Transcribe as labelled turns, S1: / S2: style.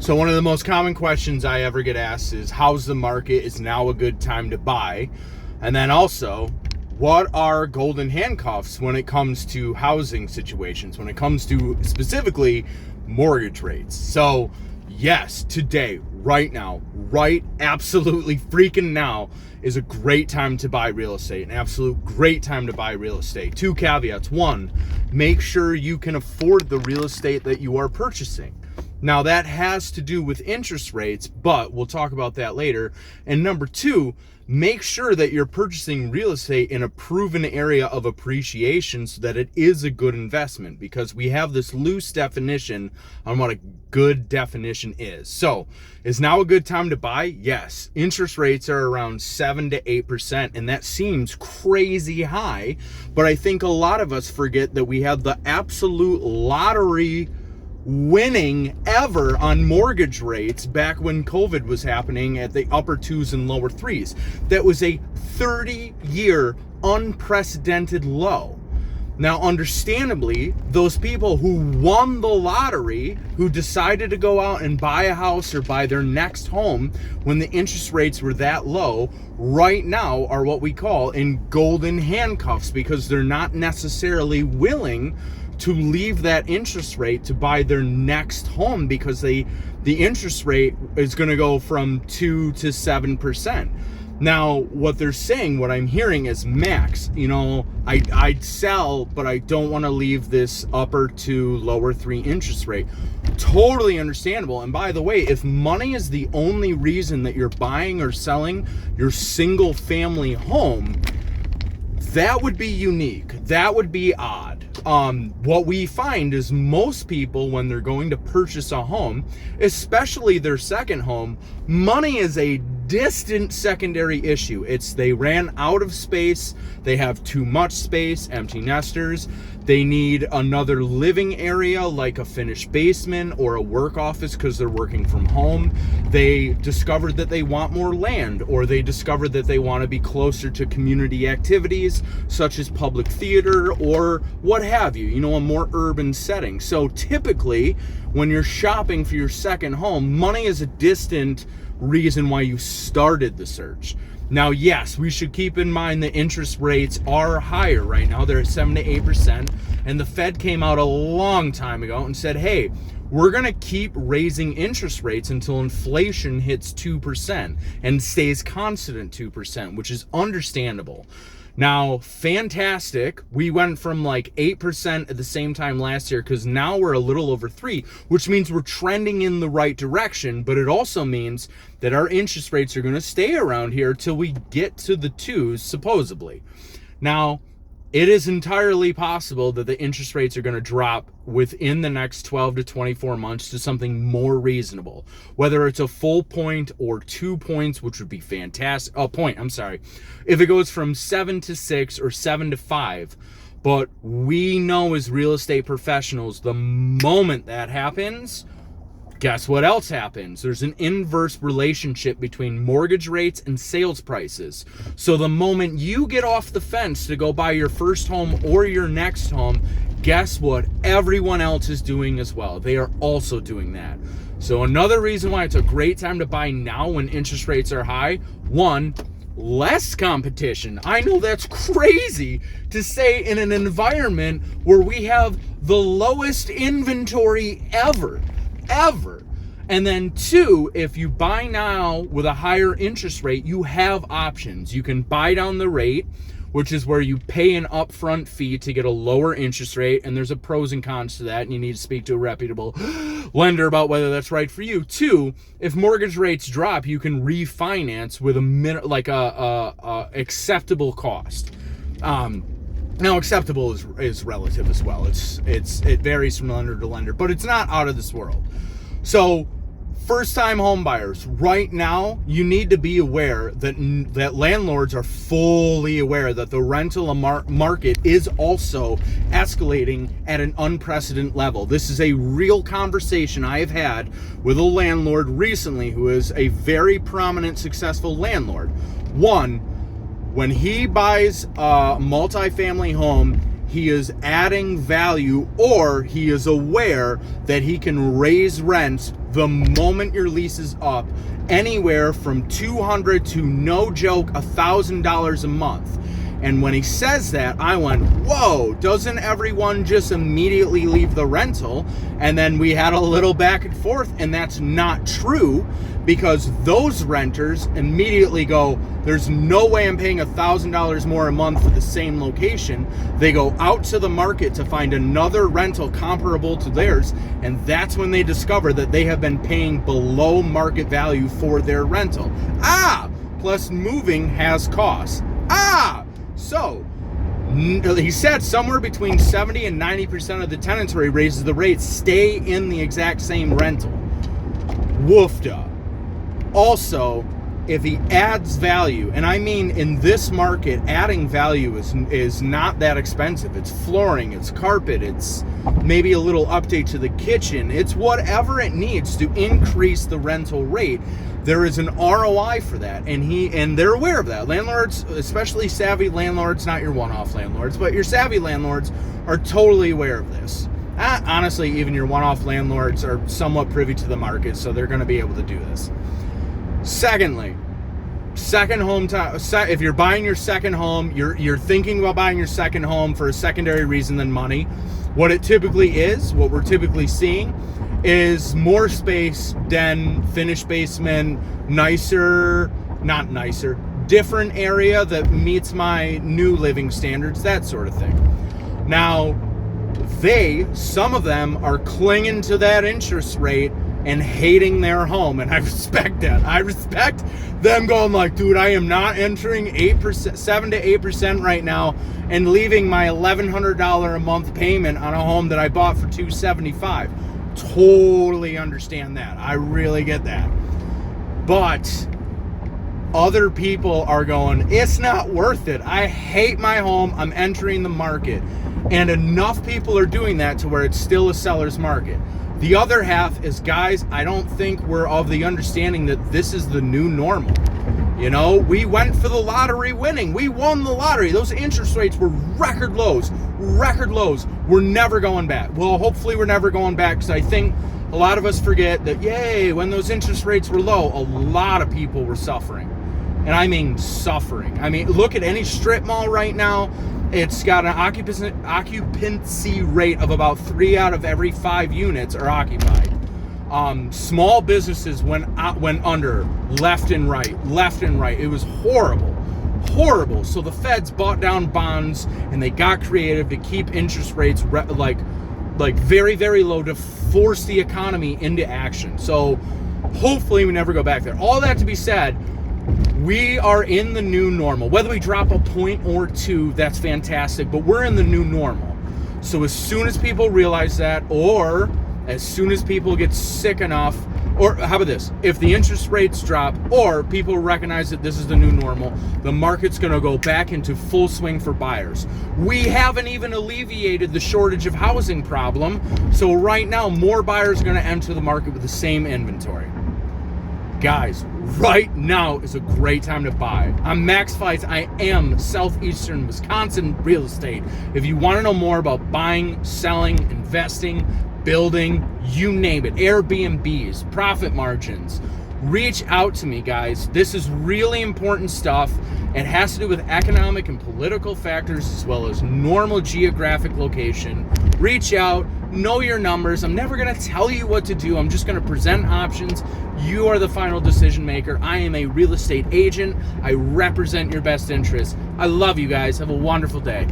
S1: So one of the most common questions I ever get asked is, how's the market? Is now a good time to buy? And then also, what are golden handcuffs when it comes to housing situations, when it comes to specifically mortgage rates? So yes, today, right now, absolutely freaking now is a great time to buy real estate, an absolute great time to buy real estate. Two caveats. One, make sure you can afford the real estate that you are purchasing. Now that has to do with interest rates, but we'll talk about that later. And number two, make sure that you're purchasing real estate in a proven area of appreciation so that it is a good investment, because we have this loose definition on what a good definition is. So is now a good time to buy? Yes. Interest rates are around 7 to 8%, and that seems crazy high, but I think a lot of us forget that we have the absolute lottery winning ever on mortgage rates back when COVID was happening at the upper 2s and lower 3s. That was a 30-year unprecedented low. Now, understandably, those people who won the lottery, who decided to go out and buy a house or buy their next home when the interest rates were that low, right now are what we call in golden handcuffs, because they're not necessarily willing to leave that interest rate to buy their next home, because the interest rate is going to go from 2 to 7%. Now, what they're saying, what I'm hearing is, Max, I'd sell, but I don't want to leave this upper 2, lower 3 interest rate. Totally understandable. And by the way, if money is the only reason that you're buying or selling your single family home, that would be unique. That would be odd. What we find is most people, when they're going to purchase a home, especially their second home, money is a distant secondary issue. It's they ran out of space, they have too much space, empty nesters, they need another living area like a finished basement or a work office because they're working from home. They discovered that they want more land, or they discovered that they want to be closer to community activities such as public theater or what have you, a more urban setting. So typically when you're shopping for your second home, money is a distant reason why you started the search. Now, yes, we should keep in mind the interest rates are higher right now. They're at 7 to 8%. And the Fed came out a long time ago and said, hey, we're going to keep raising interest rates until inflation hits 2% and stays constant at 2%, which is understandable. Now, fantastic. We went from like 8% at the same time last year, because now we're a little over 3, which means we're trending in the right direction. But it also means that our interest rates are going to stay around here till we get to the 2s, supposedly. Now, it is entirely possible that the interest rates are going to drop within the next 12 to 24 months to something more reasonable, whether it's a full point or 2 points, which would be fantastic. If it goes from 7 to 6 or 7 to 5. But we know as real estate professionals, the moment that happens, guess what else happens? There's an inverse relationship between mortgage rates and sales prices. So the moment you get off the fence to go buy your first home or your next home, guess what? Everyone else is doing as well. They are also doing that. So another reason why it's a great time to buy now when interest rates are high, one, less competition. I know that's crazy to say in an environment where we have the lowest inventory ever. And then two, if you buy now with a higher interest rate, you have options. You can buy down the rate, which is where you pay an upfront fee to get a lower interest rate, and there's a pros and cons to that, and you need to speak to a reputable lender about whether that's right for you. Two, if mortgage rates drop, you can refinance with a acceptable cost. Now, acceptable is relative as well. It varies from lender to lender, but it's not out of this world. So, first-time home buyers, right now, you need to be aware that landlords are fully aware that the rental market is also escalating at an unprecedented level. This is a real conversation I have had with a landlord recently who is a very prominent, successful landlord. One, when he buys a multifamily home, he is adding value, or he is aware that he can raise rents the moment your lease is up, anywhere from $200 to, no joke, $1,000 a month. And when he says that, I went, whoa, doesn't everyone just immediately leave the rental? And then we had a little back and forth, and that's not true, because those renters immediately go, there's no way I'm paying $1,000 more a month for the same location. They go out to the market to find another rental comparable to theirs, and that's when they discover that they have been paying below market value for their rental. Plus moving has costs. So, he said somewhere between 70 and 90% of the tenants where he raises the rates stay in the exact same rental. Woofda. Also, if he adds value, and I mean in this market, adding value is not that expensive. It's flooring, it's carpet, it's maybe a little update to the kitchen. It's whatever it needs to increase the rental rate. There is an ROI for that, and they're aware of that. Landlords, especially savvy landlords, not your one-off landlords, but your savvy landlords are totally aware of this. Honestly, even your one-off landlords are somewhat privy to the market, so they're going to be able to do this. Secondly, second home time. If you're buying your second home, you're thinking about buying your second home for a secondary reason than money. What it typically is, what we're typically seeing, is more space, den, finished basement, different area that meets my new living standards, that sort of thing. Now, some of them are clinging to that interest rate and hating their home, and I respect that. I respect them going like, dude, I am not entering 7 to 8% right now and leaving my $1,100 a month payment on a home that I bought for $275. Totally understand that. I really get that. But other people are going, it's not worth it. I hate my home. I'm entering the market. And enough people are doing that to where it's still a seller's market. The other half is, guys, I don't think we're of the understanding that this is the new normal. You know, we went for the lottery winning. We won the lottery. Those interest rates were record lows. We're never going back. Well, hopefully we're never going back, because I think a lot of us forget that, when those interest rates were low, a lot of people were suffering. And I mean suffering. I mean, look at any strip mall right now. It's got an occupancy rate of about 3 out of every 5 units are occupied. Small businesses went under left and right. It was horrible. So the feds bought down bonds, and they got creative to keep interest rates like very, very low, to force the economy into action. So hopefully we never go back there. All that to be said, we are in the new normal. Whether we drop a point or two, that's fantastic, but we're in the new normal. So as soon as people realize that, or as soon as people get sick enough, or how about this? If the interest rates drop, or people recognize that this is the new normal, the market's going to go back into full swing for buyers. We haven't even alleviated the shortage of housing problem, so right now more buyers are going to enter the market with the same inventory. Guys, right now is a great time to buy. I'm Max Feutz. I am Southeastern Wisconsin real estate. If you want to know more about buying, selling, investing, building, you name it, Airbnbs, profit margins, reach out to me, guys. This is really important stuff. It has to do with economic and political factors, as well as normal geographic location. Reach out, know your numbers. I'm never going to tell you what to do. I'm just going to present options. You are the final decision maker. I am a real estate agent. I represent your best interests. I love you guys. Have a wonderful day.